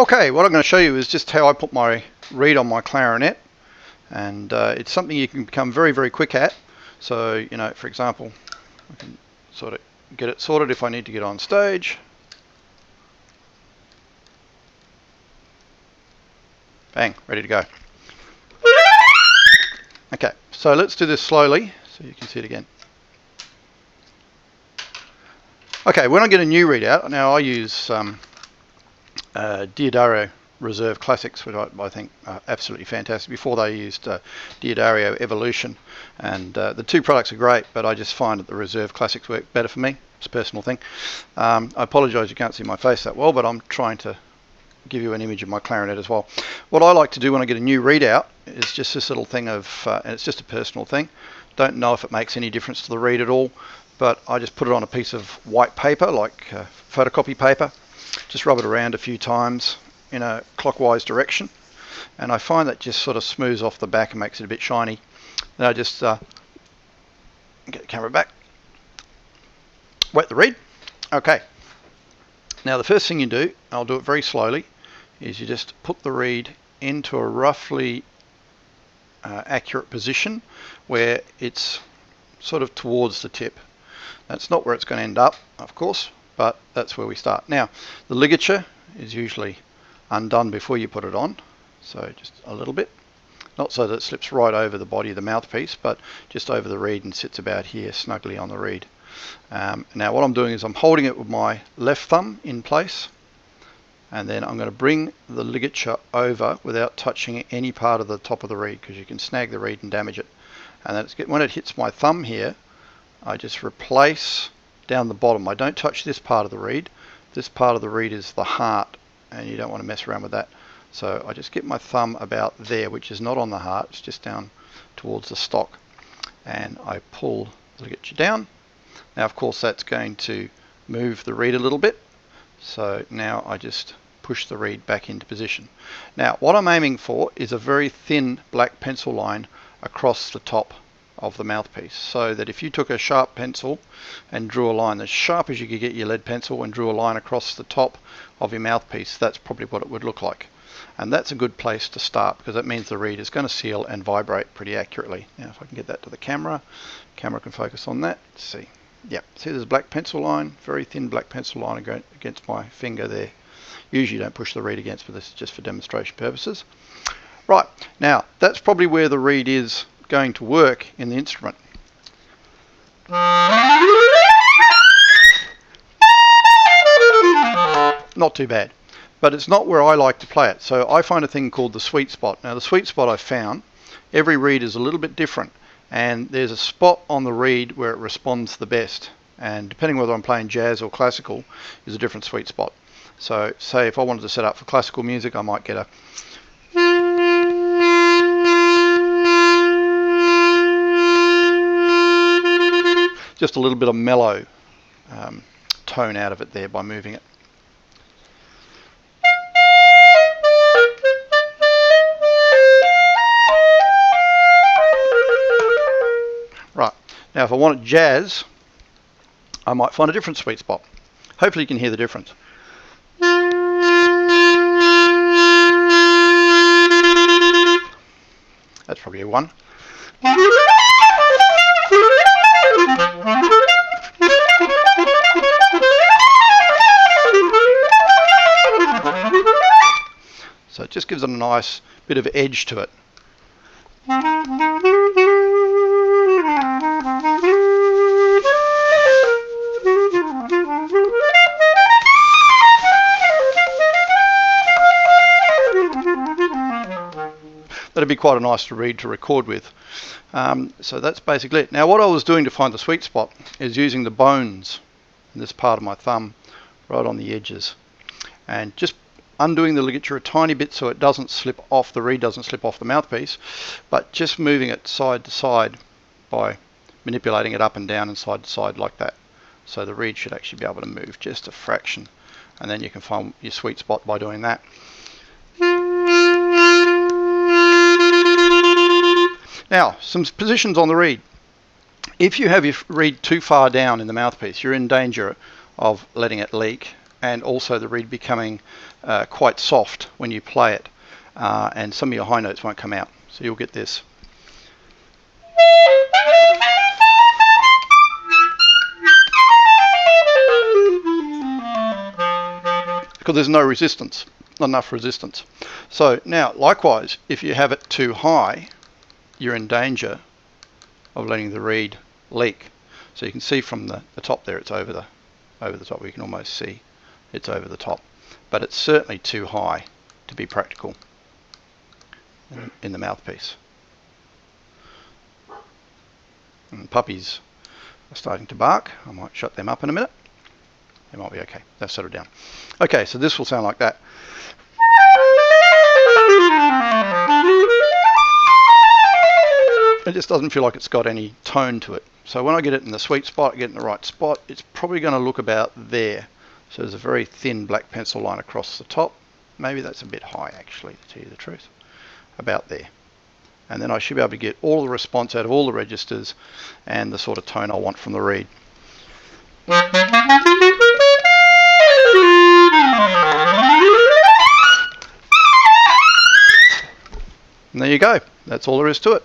Okay, what I'm going to show you is just how I put my reed on my clarinet, and it's something you can become very, very quick at. So, you know, for example, I can sort of get it sorted if I need to get on stage. Bang, ready to go. Okay, so let's do this slowly so you can see it again. Okay, when I get a new readout, now I use D'Addario Reserve Classics, which I think are absolutely fantastic. Before they used D'Addario Evolution, and the two products are great, but I just find that the Reserve Classics work better for me. It's a personal thing. I apologise you can't see my face that well, but I'm trying to give you an image of my clarinet as well. What I like to do when I get a new readout is just this little thing of, and it's just a personal thing, don't know if it makes any difference to the reed at all, but I just put it on a piece of white paper, like photocopy paper, just rub it around a few times in a clockwise direction, and I find that just sort of smooths off the back and makes it a bit shiny. Then I just get the camera back, wet the reed. Okay, now the first thing you do, I'll do it very slowly, is you just put the reed into a roughly accurate position where it's sort of towards the tip. That's not where it's going to end up, of course, but that's where we start. Now, the ligature is usually undone before you put it on, so just a little bit. Not so that it slips right over the body of the mouthpiece, but just over the reed and sits about here snugly on the reed. Now what I'm doing is I'm holding it with my left thumb in place, and then I'm going to bring the ligature over without touching any part of the top of the reed, because you can snag the reed and damage it. And then when it hits my thumb here, I just replace down the bottom. I don't touch this part of the reed. This part of the reed is the heart, and you don't want to mess around with that. So I just get my thumb about there, which is not on the heart, it's just down towards the stock, and I pull the ligature down. Now of course that's going to move the reed a little bit, so now I just push the reed back into position. Now what I'm aiming for is a very thin black pencil line across the top of the mouthpiece, so that if you took a sharp pencil and drew a line as sharp as you could get your lead pencil and drew a line across the top of your mouthpiece, that's probably what it would look like. And that's a good place to start, because that means the reed is going to seal and vibrate pretty accurately. Now if I can get that to the camera can focus on that. Let's see. Yep, see there's a black pencil line, very thin black pencil line against my finger there. Usually you don't push the reed against, but this is just for demonstration purposes. Right, now that's probably where the reed is going to work in the instrument. Not too bad, but it's not where I like to play it. So I find a thing called the sweet spot. Now the sweet spot I found, every reed is a little bit different, and there's a spot on the reed where it responds the best, and depending whether I'm playing jazz or classical is a different sweet spot. So say if I wanted to set up for classical music, I might get a just a little bit of mellow tone out of it there by moving it. Right, now if I wanted jazz, I might find a different sweet spot. Hopefully you can hear the difference. That's probably a 1. So it just gives it a nice bit of edge to it. That'd be quite a nice reed to record with. So that's basically it. Now what I was doing to find the sweet spot is using the bones in this part of my thumb right on the edges, and just undoing the ligature a tiny bit so it doesn't slip off, the reed doesn't slip off the mouthpiece, but just moving it side to side by manipulating it up and down and side to side like that. So the reed should actually be able to move just a fraction, and then you can find your sweet spot by doing that. Now, some positions on the reed. If you have your reed too far down in the mouthpiece, you're in danger of letting it leak and also the reed becoming quite soft when you play it, and some of your high notes won't come out. So you'll get this. Because there's no resistance, not enough resistance. So now, likewise, if you have it too high, you're in danger of letting the reed leak. So you can see from the top there, it's over the top. We can almost see it's over the top, but it's certainly too high to be practical in the mouthpiece. And puppies are starting to bark. I might shut them up in a minute. They might be okay. They've settled down. Okay, so this will sound like that. It just doesn't feel like it's got any tone to it. So when I get it in the sweet spot, get it in the right spot, it's probably going to look about there. So there's a very thin black pencil line across the top. Maybe that's a bit high, actually, to tell you the truth. About there. And then I should be able to get all the response out of all the registers and the sort of tone I want from the reed. And there you go. That's all there is to it.